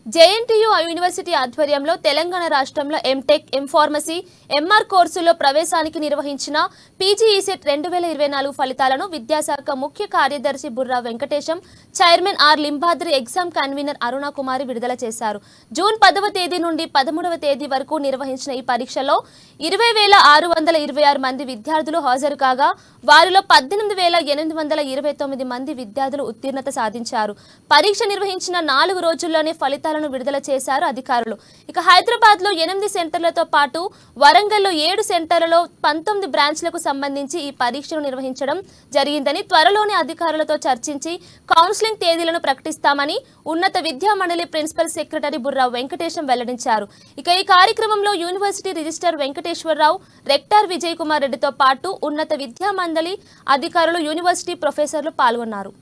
JNTU university ఆధ్వర్యంలో తెలంగాణ రాష్ట్రంలో MTech, M Pharmacy, MR కోర్సుల్లో ప్రవేశానికి నిర్వహించిన పీజీఈసెట్ 2024 ఫలితాలను విద్యాశాఖ ముఖ్య కార్యదర్శి Burra Venkatesham, chairman R Limbadri, exam convener Arunakumari విడుదల చేశారు. జూన్ 10వ తేదీ నుండి 13వ తేదీ వరకు నిర్వహించిన ఈ పరీక్షలో 20,626 మంది విద్యార్థులు హాజరు కాగా వారిలో 18,829 మంది విద్యార్థులు ఉత్తీర్ణత సాధించారు. పరీక్ష నిర్వహించిన 4 రోజుల్లోనే ఫలితాలను విడుదల చేశారు అధికారులు. ఇక హైదరాబాద్ లో 8 సెంటర్లతో పాటు వరంగల్లో 7 సెంటర్లలో 19 బ్రాంచ్లకు సంబంధించి ఈ పరీక్షను నిర్వహించడం జరిగిందని, త్వరలోనే అధికారులతో చర్చించి కౌన్సిలింగ్ తేదీలను ప్రకటిస్తామని ఉన్నత విద్యా మండలి ప్రిన్సిపల్ సెక్రటరీ బుర్రా వెంకటేశం వెల్లడించారు. ఇక ఈ కార్యక్రమంలో university registrar Venkateswararao, rector Vijay Kumar రెడ్డితో పాటు ఉన్నత విద్యా మండలి అధికారులు, యూనివర్సిటీ ప్రొఫెసర్లు పాల్గొన్నారు.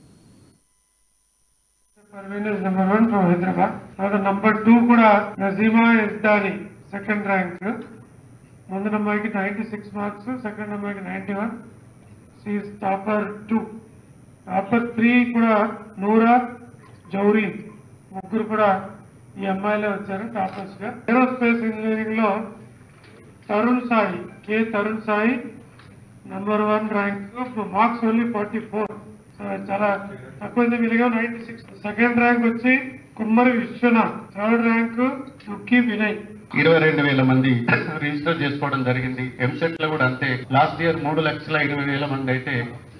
Parveen is number 1 from Hyderabad. Now the number 2 kuda Nazima Izdani, second rank. One number ki 96 marks, second number ki 91. She is topper 2. Topper 3 kuda Noora Jauri. ముగ్గురు కూడా ఈ అమ్మాయిలే వచ్చారు టాపర్స్ గా. ఏరోస్పేస్ ఇంజనీరింగ్ లో Tarun Sai, K Tarun Sai number 1 rank, marks only 44. చాలా తక్కువ మిలిగా 96. Second rank వచ్చి కుమ్మరి విశ్వనాథ్, థర్డ్ ర్యాంక్ దుక్కి వినయ్. 22,000 మంది రిజిస్టర్ చేసుకోవడం జరిగింది. ఎంసెట్ లో కూడా అంతే. లాస్ట్ ఇయర్ 3,20,000 మంది అయితే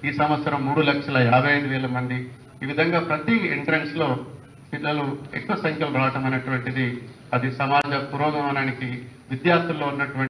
ఈ సంవత్సరం 3,55,000 మంది. ఈ విధంగా ప్రతి ఎంట్రన్స్ లో పిల్లలు ఎక్కువ సంఖ్యలో రావటం అనేటువంటిది అది సమాజ పురోగమనానికి విద్యార్థుల్లో ఉన్నటువంటి